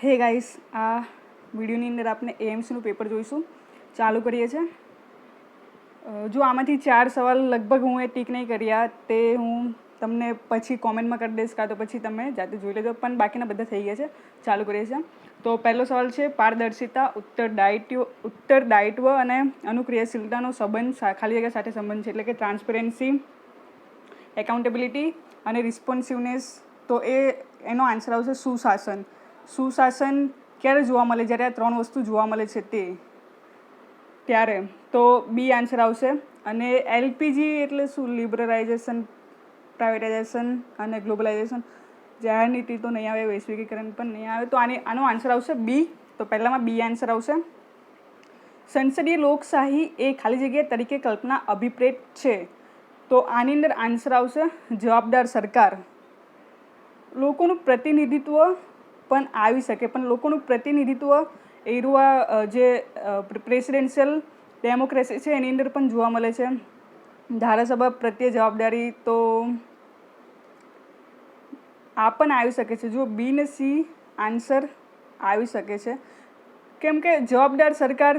હે ગાઈસ, આ વિડીયોની અંદર આપણે એએમસીનું પેપર જોઈશું. ચાલુ કરીએ છીએ. જો આમાંથી 4 સવાલ લગભગ હું ટીક નહીં કર્યા તે હું તમને પછી કોમેન્ટમાં કરી દઈશ, કાં તો પછી તમે જાતે જોઈ લેજો, પણ બાકીના બધા થઈ ગયા છે. ચાલુ કરીએ છીએ. તો પહેલો સવાલ છે પારદર્શિતા, ઉત્તરદાયિત્વ અને અનુક્રિયાશીલતાનો સંબંધ ખાલી જગ્યા સાથે સંબંધ છે, એટલે કે ટ્રાન્સપેરન્સી, એકાઉન્ટેબિલિટી અને રિસ્પોન્સિવનેસ. તો એનો આન્સર આવશે સુશાસન. સુશાસન ક્યારે જોવા મળે? જ્યારે આ 3 વસ્તુ જોવા મળે છે ત્યારે. તો બી આન્સર આવશે. અને એલપીજી એટલે શું? લિબરલાઇઝેશન, પ્રાઇવેટાઇઝેશન અને ગ્લોબલાઇઝેશન. જાહેર નીતિ તો નહીં આવે, વૈશ્વિકીકરણ પણ નહીં આવે. તો આનો આન્સર આવશે બી. તો પહેલામાં બી આન્સર આવશે. સંસદીય લોકશાહી એ ખાલી જગ્યા તરીકે કલ્પના અભિપ્રેત છે. તો આની અંદર આન્સર આવશે જવાબદાર સરકાર. લોકોનું પ્રતિનિધિત્વ પણ આવી શકે, પણ લોકોનું પ્રતિનિધિત્વ એરું જે પ્રેસિડેન્શિયલ ડેમોક્રેસી છે એની અંદર પણ જોવા મળે છે. ધારાસભા પ્રત્યે જવાબદારી, તો આ પણ આવી શકે છે. જો બી ને સી આન્સર આવી શકે છે, કેમ કે જવાબદાર સરકાર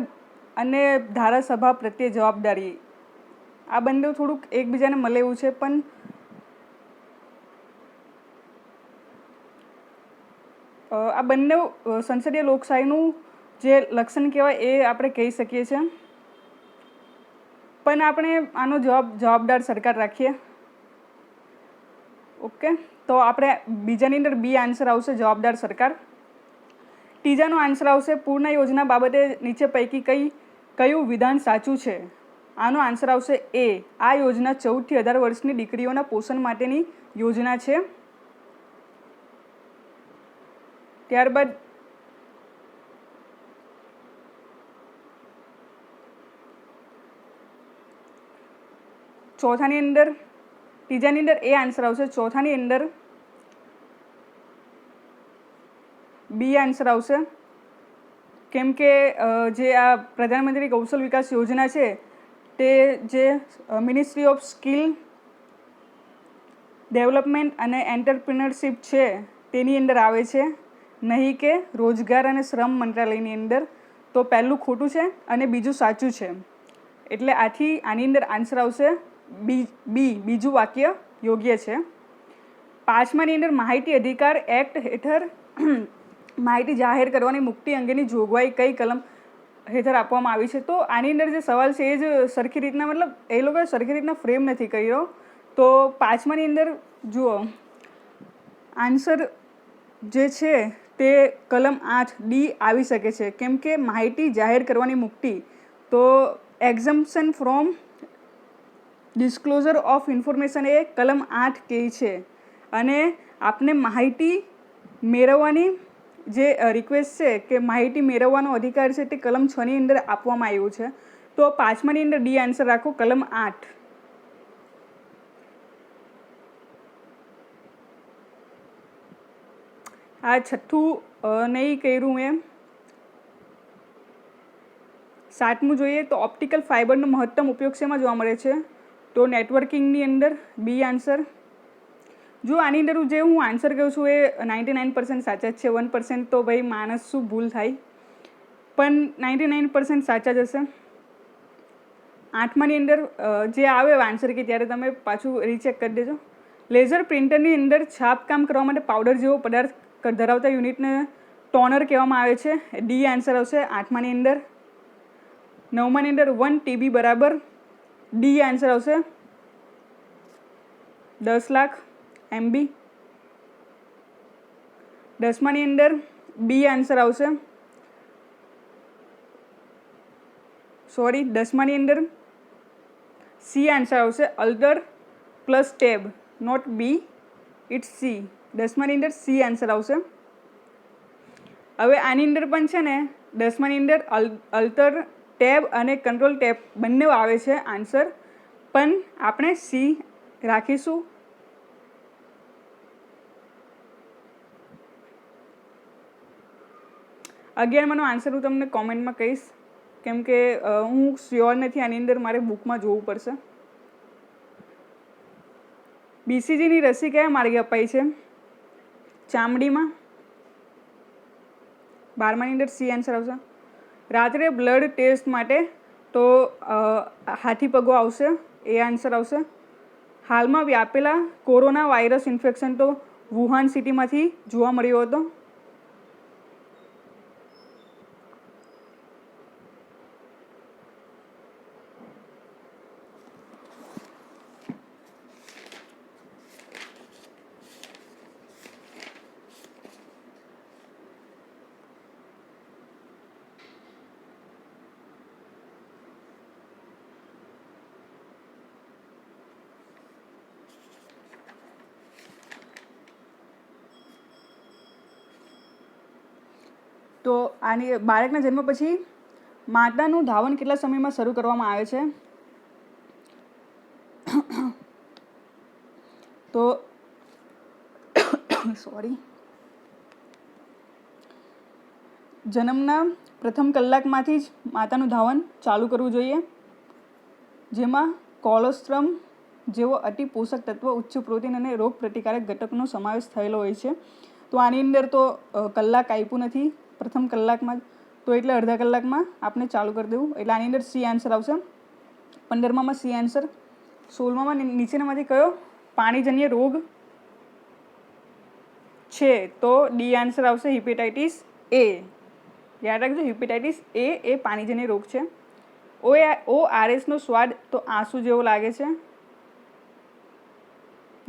અને ધારાસભા પ્રત્યે જવાબદારી આ બંને થોડુંક એકબીજાને મળે એવું છે. પણ આ બંને સંસદીય લોકશાહીનું જે લક્ષણ કહેવાય એ આપણે કહી શકીએ છીએ. પણ આપણે આનો જવાબદાર સરકાર રાખીએ. ઓકે, તો આપણે બીજાની અંદર બી આન્સર આવશે જવાબદાર સરકાર. ત્રીજાનો આન્સર આવશે પૂર્ણ યોજના બાબતે નીચે પૈકી કયું વિધાન સાચું છે? આનો આન્સર આવશે એ. આ યોજના 14 થી 18 વર્ષની દીકરીઓના પોષણ માટેની યોજના છે. ત્યારબાદ ત્રીજાની અંદર એ આન્સર આવશે. ચોથાની અંદર બી આન્સર આવશે, કેમ કે જે આ પ્રધાનમંત્રી કૌશલ વિકાસ યોજના છે તે જે મિનિસ્ટ્રી ઓફ સ્કિલ ડેવલપમેન્ટ અને એન્ટરપ્રિનરશિપ છે તેની અંદર આવે છે, નહીં કે રોજગાર અને શ્રમ મંત્રાલયની અંદર. તો પહેલું ખોટું છે અને બીજું સાચું છે. એટલે આની અંદર આન્સર આવશે બીજું વાક્ય યોગ્ય છે. 5માની અંદર માહિતી અધિકાર એક્ટ હેઠળ માહિતી જાહેર કરવાની મુક્તિ અંગેની જોગવાઈ કઈ કલમ હેઠળ આપવામાં આવી છે? તો આની અંદર જે સવાલ છે એ જ સરખી રીતના, મતલબ એ લોકોએ સરખી રીતના ફ્રેમ નથી કર્યો. તો 5માની અંદર જુઓ, આન્સર જે છે તે કલમ 8 ડી આવી શકે છે, કેમ કે માહિતી જાહેર કરવાની મુક્તિ. તો exemption from disclosure of information એ કલમ 8 કહે છે. અને આપને માહિતી મેળવવાની જે રિક્વેસ્ટ છે કે માહિતી મેળવવાનો અધિકાર છે તે કલમ 6ની અંદર આપવામાં આવ્યું છે. તો 5માની અંદર ડી આન્સર રાખો, કલમ 8. આ છઠ્ઠું નહીં કર્યું એમ. 7મું જોઈએ તો ઓપ્ટિકલ ફાઇબરનો મહત્તમ ઉપયોગ શેમાં જોવા મળે છે? તો નેટવર્કિંગની અંદર બી આન્સર. જો આની અંદર જે હું આન્સર કહું છું એ 99% સાચા જ છે. 1% તો ભાઈ માણસ શું ભૂલ થાય, પણ 99% સાચા જ હશે. 8માની અંદર જે આવે આન્સર કે ત્યારે તમે પાછું રીચેક કરી દેજો. લેઝર પ્રિન્ટરની અંદર છાપકામ કરવા માટે પાવડર જેવો પદાર્થ ધરાવતા યુનિટને ટોનર કહેવામાં આવે છે. ડી આન્સર આવશે 8માની અંદર. 9માની અંદર 1 TB બરાબર ડી આન્સર આવશે 10 લાખ MB. 10માની અંદર બી આન્સર આવશે. 10માની અંદર સી આન્સર આવશે alt plus tab, not B, it's C. 10માની અંદર સી આન્સર આવશે. હવે આની અંદર પણ છે ને 10માની અંદર અલ્ટર ટેબ અને કંટ્રોલ ટેબ બંને આવે છે આન્સર, પણ આપણે સી રાખીશું. અગિયારમાંનો આન્સર હું તમને કોમેન્ટમાં કહીશ, કેમ કે હું શ્યોર નથી. આની અંદર મારે બુકમાં જોવું પડશે. BCGની રસી કયા માર્ગે અપાય છે? ચામડીમાં, 12માની અંદર સી આન્સર આવશે. રાત્રે બ્લડ ટેસ્ટ માટે તો હાથી પગો આવશે, એ આન્સર આવશે. હાલમાં વ્યાપેલા કોરોના વાયરસ ઇન્ફેક્શન તો વુહાન સિટીમાંથી જોવા મળ્યો હતો. તો આની બાળકના જન્મ પછી માતાનું ધાવન કેટલા સમયમાં શરૂ કરવામાં આવે છે? તો સોરી, જન્મના પ્રથમ કલાકમાંથી જ માતાનું ધાવન ચાલુ કરવું જોઈએ, જેમાં કોલોસ્ટ્રમ જેવો અતિ પોષક તત્વ, ઉચ્ચ પ્રોટીન અને રોગ પ્રતિકારક ઘટકનો સમાવેશ થયેલો હોય છે. તો આની અંદર તો કલાક આપ્યું નથી પ્રથમ કલાકમાં જ, તો એટલે અડધા કલાકમાં આપણે ચાલુ કરી દેવું. એટલે આની અંદર સી આન્સર આવશે. 15માં સી આન્સર. 16માં નીચેનામાંથી કયો પાણીજન્ય રોગ છે? તો ડી આન્સર આવશે, હિપેટાઇટિસ એ. યાદ રાખજો, હિપેટાઇટિસ એ પાણીજન્ય રોગ છે. ORSનો સ્વાદ તો આંસુ જેવો લાગે છે.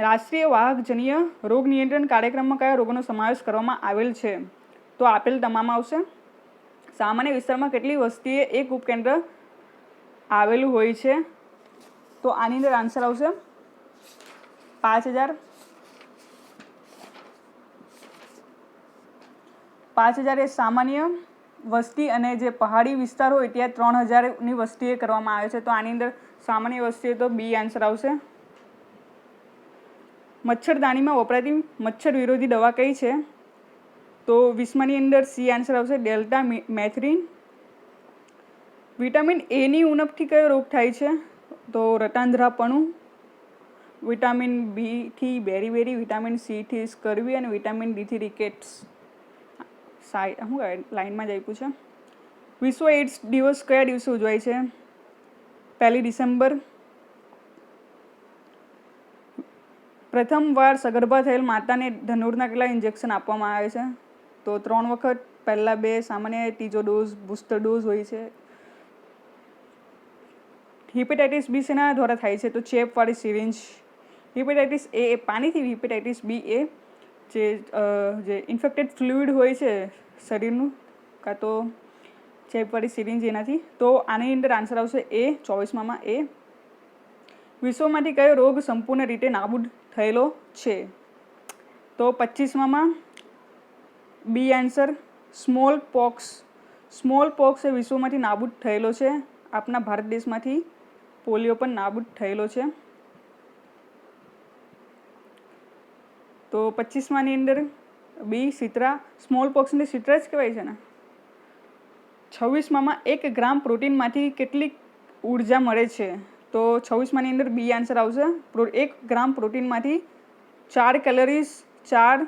રાષ્ટ્રીય વાહકજન્ય રોગ નિયંત્રણ કાર્યક્રમમાં કયા રોગોનો સમાવેશ કરવામાં આવેલ છે? તો આપેલ તમામ આવશે. સામાન્ય વિસ્તારમાં કેટલી વસ્તીએ એક ઉપકેન્દ્ર આવેલું હોય છે? તો આની અંદર આન્સર આવશે 5000. 5000 એ સામાન્ય વસ્તી, અને જે પહાડી વિસ્તાર હોય ત્યાં 3000ની વસ્તીએ કરવામાં આવે છે. તો આની અંદર સામાન્ય વસ્તીએ તો બી આન્સર આવશે. મચ્છરદાનીમાં વપરાતી મચ્છર વિરોધી દવા કઈ છે? તો 20માની અંદર સી આન્સર આવશે, ડેલ્ટા મેથ્રીન. વિટામિન એની ઉણપથી કયો રોગ થાય છે? તો રતાંધ્રાપણું. વિટામિન બીથી બેરીબેરી, વિટામિન સીથી સ્કર્વી અને વિટામિન ડીથી રિકેટ્સ. શું લાઇનમાં જ આપ્યું છે. વિશ્વ એડ્સ દિવસ કયા દિવસે ઉજવાય છે? 1 ડિસેમ્બર. પ્રથમવાર સગર્ભા થયેલ માતાને ધનુરના કેટલા ઇન્જેક્શન આપવામાં આવે છે? તો 3 વખત. પહેલા 2 સામાન્ય, ત્રીજો ડોઝ બુસ્ટર ડોઝ હોય છે. હિપેટાઇટિસ બી શેના દ્વારા થાય છે? તો ચેપવાળી સિરિંજ. હિપેટાઇટિસ એ પાણીથી, હિપેટાઇટિસ બી એ જે ઇન્ફેક્ટેડ ફ્લુઇડ હોય છે શરીરનું, કાં તો ચેપવાળી સિરિંજ એનાથી. તો આની અંદર આન્સર આવશે એ. 24માં એ. વિશ્વમાંથી કયો રોગ સંપૂર્ણ રીતે નાબૂદ થયેલો છે? તો 25માં B answer, smallpox. Smallpox એ વિશ્વમાંથી નાબૂદ થયેલો છે. આપણા ભારત દેશમાંથી પોલિયો પણ નાબૂદ થયેલો છે. તો 25માની અંદર બી શીતળા. સ્મોલ પોક્સને શીતળા જ કહેવાય છે ને. 26માં 1 ગ્રામ પ્રોટીનમાંથી કેટલી ઉર્જા મળે છે? તો 26માની અંદર બી આન્સર આવશે. 1 ગ્રામ પ્રોટીનમાંથી 4 કેલરીઝ, 4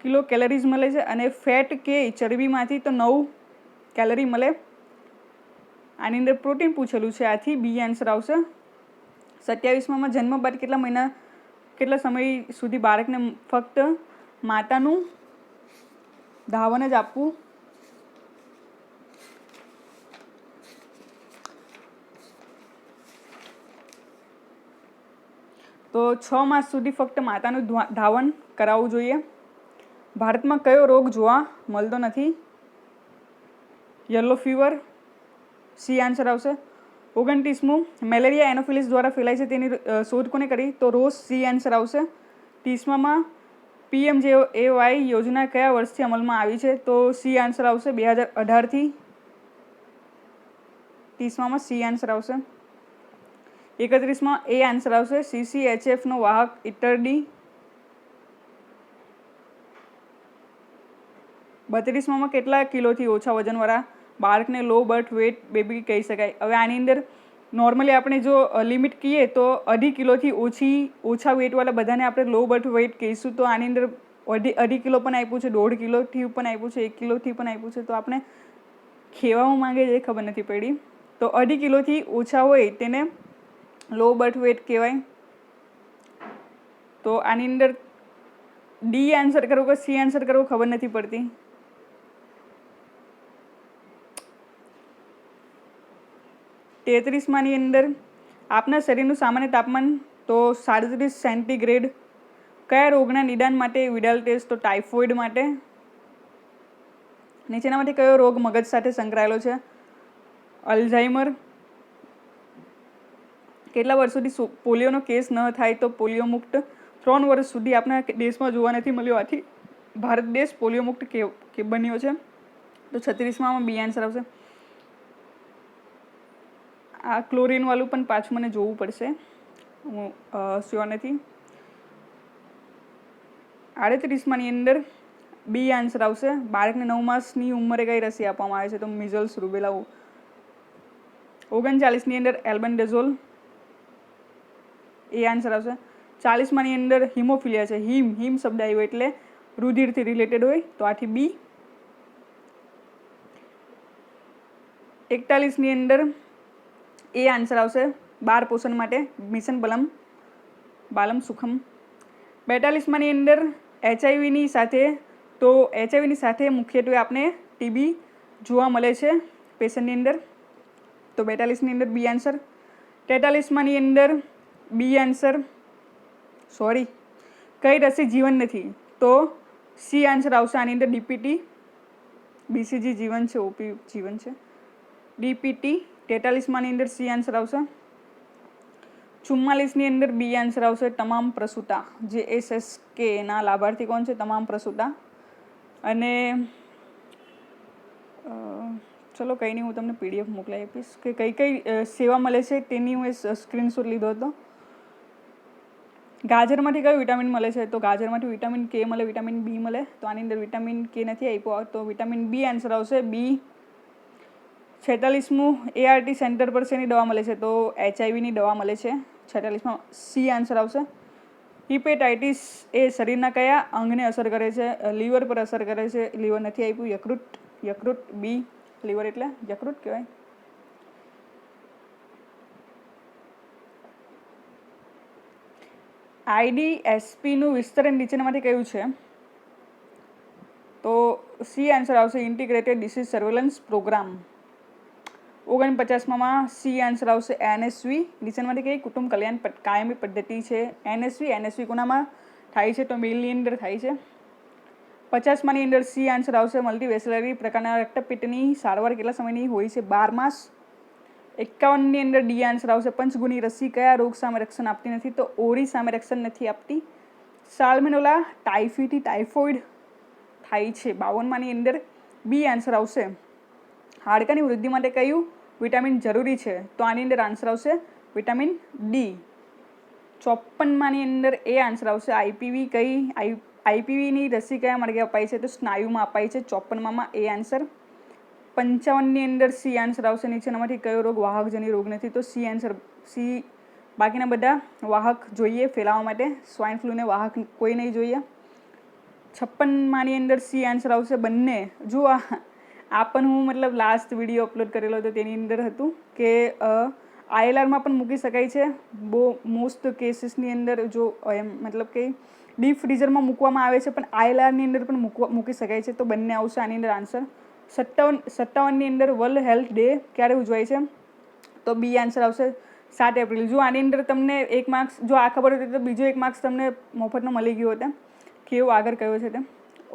કિલો કેલરીઝ મળે છે, અને ફેટ કે ચરબીમાંથી તો 9 કેલરી મળે. આની અંદર પ્રોટીન પૂછેલું છે, આથી બી આન્સર આવશે. 27માં જન્મ બાદ કેટલા સમય સુધી બાળકને ફક્ત માતાનું ધાવન જ આપવું? તો 6 માસ સુધી ફક્ત માતાનું ધાવન કરાવવું જોઈએ. ભારતમાં કયો રોગ જોવા મળતો નથી? Yellow fever. સી આન્સર આવશે. 29મું મેલેરિયા એનોફિલિસ દ્વારા ફેલાય છે તેની શોધ કોને કરી? તો રોઝ. સી આન્સર આવશે. 30માં PMJAY યોજના કયા વર્ષથી અમલમાં આવી છે? તો સી આન્સર આવશે 2018થી. 30માં સી આન્સર આવશે. 31માં એ આન્સર આવશે, CCHFનો વાહક ઇટરડી. 32માં કેટલા કિલોથી ઓછા વજનવાળા બાળકને લો બર્થ વેટ બેબી કહી શકાય? હવે આની અંદર નોર્મલી આપણે જો લિમિટ કહીએ તો 2.5 કિલોથી ઓછા વેટવાળા બધાને આપણે લો બર્થ વેટ કહીશું. તો આની અંદર અઢી કિલો પણ આપ્યું છે, 1.5 કિલોથી પણ આપ્યું છે, 1 કિલોથી પણ આપ્યું છે. તો આપણે ખેવામાં માંગે છે એ ખબર નથી પડી. તો 2.5 કિલોથી ઓછા હોય તેને લો બર્થ વેટ કહેવાય. તો આની અંદર ડી આન્સર કરવો કે સી આન્સર કરવો ખબર નથી પડતી. 33 અંદર આપના શરીરનું સામાન્ય તાપમાન તો 37 સેન્ટીગ્રેડ. કયા રોગના નિદાન માટે વિડાલ ટેસ્ટ? તો ટાઇફોઇડ માટે. નીચેનામાંથી કયો રોગ મગજ સાથે સંકળાયેલો છે? અલ્ઝાઇમર. કેટલા વર્ષ સુધી પોલિયોનો કેસ ન થાય? તો પોલિયો મુક્ત. 3 વર્ષ સુધી આપણા દેશમાં જોવા નથી મળ્યો, આથી ભારત દેશ પોલિયો મુક્ત બન્યો છે. તો 36માં બી આન્સર આવશે. આ ક્લોરીન વાળું પણ પાછું મને જોવું પડશે, હું શ્યોર નથી. 38 અંદર બી આન્સર આવશે. બાળકને 9 માસની ઉંમરે કઈ રસી આપવામાં આવે છે? તો મિઝલ્સ, રૂબેલા. 39 અંદર એલ્બેન્ડાઝોલ, એ આન્સર આવશે. 40 અંદર હિમોફિલિયા છે. હિમ શબ્દ આવ્યો એટલે રુધિરથી રિલેટેડ હોય, તો આથી બી. 41 અંદર એ આન્સર આવશે. બાળ પોષણ માટે મિશન બાલમ સુખમ. 42 અંદર એચઆઈવીની સાથે, તો એચઆઈવીની સાથે મુખ્યત્વે આપણે ટીબી જોવા મળે છે પેશન્ટની અંદર. તો 42 અંદર બી આન્સર. 43 અંદર બી આન્સર. સોરી, કઈ રસી જીવન નથી? તો સી આન્સર આવશે આની અંદર. ડીપીટી. બીસીજી જીવન છે, ઓપી જીવન છે. ડીપીટી. 43 અંદર સી આન્સર આવશે. 44 અંદર બી આન્સર આવશે. તમામ પ્રસૂતા. JSSK ના લાભાર્થી કોણ છે? તમામ પ્રસૂતા. અને ચલો કંઈ નહીં, હું તમને PDF મોકલાવી આપીશ કે કઈ કઈ સેવા મળે છે તેની હું સ્ક્રીનશોટ લીધો હતો. ગાજરમાંથી કયું વિટામિન મળે છે? તો ગાજરમાંથી વિટામિન કે મળે, વિટામિન બી મળે. તો આની અંદર વિટામિન કે નથી આપ્યો, તો વિટામિન બી આન્સર આવશે. બી. 46 ART સેન્ટર પર શેની દવા મળે છે? તો એચઆઈવીની દવા મળે છે. 46માં સી આન્સર આવશે. હિપેટાઇટિસ એ શરીરના કયા અંગને અસર કરે છે? લીવર પર અસર કરે છે. લીવર નથી આપ્યું. યકૃત. બી. લીવર એટલે યકૃત કહેવાય. IDSPનું વિસ્તરણ નીચેનામાંથી કયું છે? તો સી આન્સર આવશે. Integrated disease surveillance programme. 49માં સી આન્સર આવશે. NSV. નીચેનામાંથી કઈ કુટુંબ કલ્યાણ કાયમી પદ્ધતિ છે? NSV કોનામાં થાય છે? તો મેલની અંદર થાય છે. 50 અંદર સી આન્સર આવશે. મલ્ટીવેસ્યુલરી પ્રકારના રક્તપિત્તની સારવાર કેટલા સમયની હોય છે? 12 માસ. 51 અંદર ડી આન્સર આવશે. પંચગુની રસી કયા રોગ સામે રક્ષણ આપતી નથી? તો ઓરી સામે રક્ષણ નથી આપતી. સાલ્મોનેલા ટાઇફોઇડ થાય છે. 52 અંદર બી આન્સર આવશે. હાડકાની વૃદ્ધિ માટે કયું વિટામિન જરૂરી છે? તો આની અંદર આન્સર આવશે વિટામિન ડી. 54 અંદર એ આન્સર આવશે. આઈપીવીની રસી કયા માર્ગે અપાય છે? તો સ્નાયુમાં અપાય છે. 54માં એ આન્સર. 55 અંદર સી આન્સર આવશે. નીચેનામાંથી કયો રોગ વાહકજન્ય રોગ નથી? તો સી આન્સર. સી. બાકીના બધા વાહક જોઈએ ફેલાવવા માટે. સ્વાઇન ફ્લૂને વાહક કોઈ નહીં જોઈએ. 56 અંદર સી આન્સર આવશે. બંને જો આ પણ હું લાસ્ટ વિડીયો અપલોડ કરેલો હતો તેની અંદર હતું કે ILRમાં પણ મૂકી શકાય છે. બહુ મોસ્ટ કેસીસની અંદર જો એમ કે ડીપ ફ્રીઝરમાં મૂકવામાં આવે છે, પણ ILRની અંદર પણ મૂકી શકાય છે. તો બંને આવશે આની અંદર આન્સર. 57 અંદર વર્લ્ડ હેલ્થ ડે ક્યારે ઉજવાય છે? તો બી આન્સર આવશે. 7 એપ્રિલ. જો આની અંદર તમને 1 માર્ક્સ જો આ ખબર હતી તો બીજો 1 માર્ક્સ તમને મફતનો મળી ગયો હતો. કેવો આગળ કયો છે તે.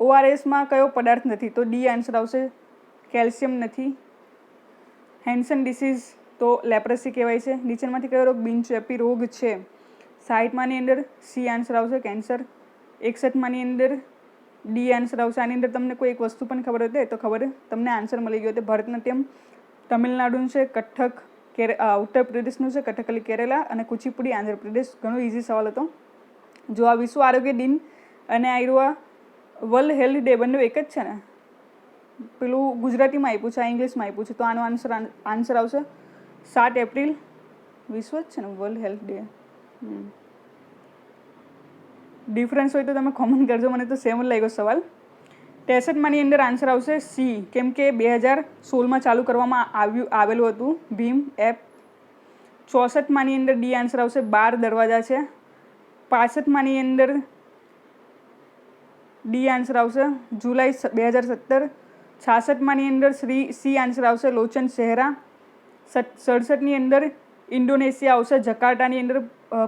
ORSમાં કયો પદાર્થ નથી? તો ડી આન્સર આવશે. કેલ્શિયમ નથી. હેન્સન ડિસીઝ તો લેપ્રસી કહેવાય છે. નીચેમાંથી કયો રોગ બિનચેપી રોગ છે? 60 અંદર સી આન્સર આવશે. કેન્સર. 61 અંદર ડી આન્સર આવશે. આની અંદર તમને કોઈ એક વસ્તુ પણ ખબર હતી તો ખબર તમને આન્સર મળી ગયો હતો. ભરતનાટ્યમ તમિલનાડુનું છે. કથક ઉત્તર પ્રદેશનું છે. કથકલી કેરેલા. અને કુચીપુડી આંધ્રપ્રદેશ. ઘણો ઇઝી સવાલ હતો. જો આ વિશ્વ આરોગ્ય દિન અને આ વર્લ્ડ હેલ્થ ડે બંને એક જ છે ને? પેલું ગુજરાતીમાં આપ્યું છે, આ ઇંગ્લિશમાં આપ્યું છે. તો આનો આન્સર આવશે 7 એપ્રિલ. વિશ્વ જ છે ને વર્લ્ડ હેલ્થ ડે. ડિફરન્સ હોય તો તમે કોમેન્ટ કરજો, મને તો સેમ જ લાગ્યો સવાલ. 63માંની અંદર આન્સર આવશે સી, કેમ કે 2016માં ચાલુ કરવામાં આવેલું હતું ભીમ એપ. 64માંની અંદર ડી આન્સર આવશે 12 દરવાજા છે. 65માંની અંદર ડી આન્સર આવશે જુલાઈ 2017. 66માંની અંદર સી આન્સર આવશે લોચન શહેરા. 67ની અંદર ઇન્ડોનેશિયા આવશે, જકાર્ટાની અંદર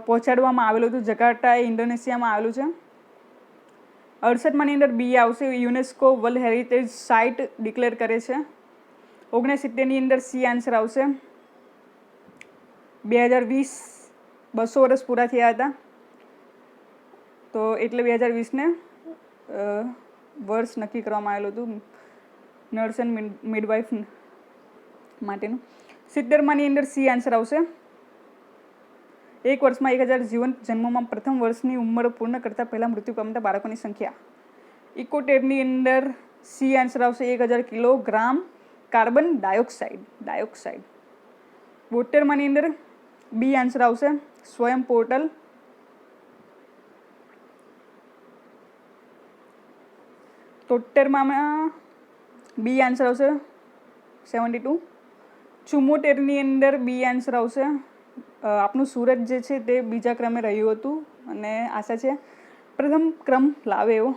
પહોંચાડવામાં આવેલું હતું. જકાર્ટા એ ઇન્ડોનેશિયામાં આવેલું છે. 68માંની અંદર બી આવશે, UNESCO world heritage site declare કરે છે. 69ની અંદર સી આન્સર આવશે 2020, 200 વર્ષ પૂરા થયા હતા તો એટલે 2020ને વર્ષ નક્કી કરવામાં આવેલું હતું નર્સ એન્ડ મિડવાઇફ માટેનું. 70માંની અંદર સી આન્સર આવશે, એક વર્ષમાં 1000 જીવંત જન્મોમાં પ્રથમ વર્ષની ઉંમર પૂર્ણ કરતાં પહેલાં મૃત્યુ પામતા બાળકોની સંખ્યા. 71ની અંદર સી આન્સર આવશે 1000 કિલોગ્રામ કાર્બન ડાયોક્સાઇડ. 72માંની અંદર બી આન્સર આવશે સ્વયં પોર્ટલ. 73માં બી આન્સર આવશે 72. 74ની અંદર બી આન્સર આવશે આપણું સુરત જે છે તે બીજા ક્રમે રહ્યું હતું અને આશા છે પ્રથમ ક્રમ લાવે એવો.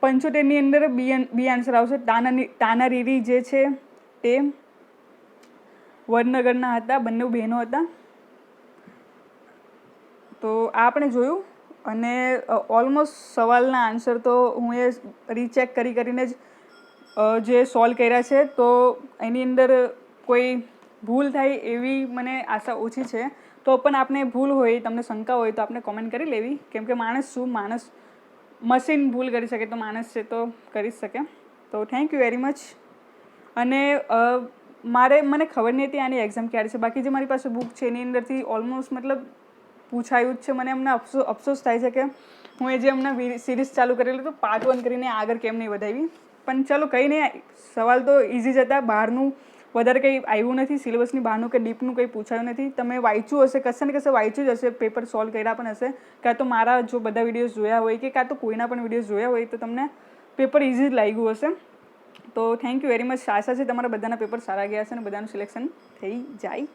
75ની અંદર બી આન્સર આવશે તાનારીરી જે છે તે વડનગરના હતા, બંને બહેનો હતા. તો આ આપણે જોયું અને ઓલમોસ્ટ સવાલના આન્સર તો હું એ રીચેક કરીને જ જે સોલ્વ કર્યા છે, તો એની અંદર કોઈ ભૂલ થાય એવી મને આશા ઓછી છે. તો પણ આપણે ભૂલ હોય, તમને શંકા હોય તો આપણે કોમેન્ટ કરી લેવી, કેમ કે માણસ મશીન ભૂલ કરી શકે તો માણસ છે તો કરી જ શકે. તો થેન્ક યુ વેરી મચ. અને મને ખબર નહીં હતી આની એક્ઝામ ક્યારે છે, બાકી જે મારી પાસે બુક છે એની અંદરથી ઓલમોસ્ટ મતલબ પૂછાયું જ છે. મને એમને અફસોસ થાય છે કે હું એ જે હમણાં સિરીઝ ચાલુ કરેલું હતું પાર્ટ 1 કરીને આગળ કેમ નહીં વધાવી. પણ ચાલો કંઈ નહીં, સવાલ તો ઇઝી જ હતા, બહારનું વધારે કંઈ આવ્યું નથી, સિલેબસની બહારનું કે ડીપનું કંઈ પૂછાયું નથી. તમે વાંચ્યું હશે, કશે ને કશે વાંચ્યું જ હશે, પેપર સોલ્વ કર્યા પણ હશે, કાં તો મારા જો બધા વિડીયોઝ જોયા હોય કે કાં તો કોઈના પણ વિડીયોઝ જોયા હોય તો તમને પેપર ઇઝી જ લાગ્યું હશે. તો થેન્ક યુ વેરી મચ. આશા છે તમારા બધાના પેપર સારા ગયા છે અને બધાનું સિલેક્શન થઈ જાય.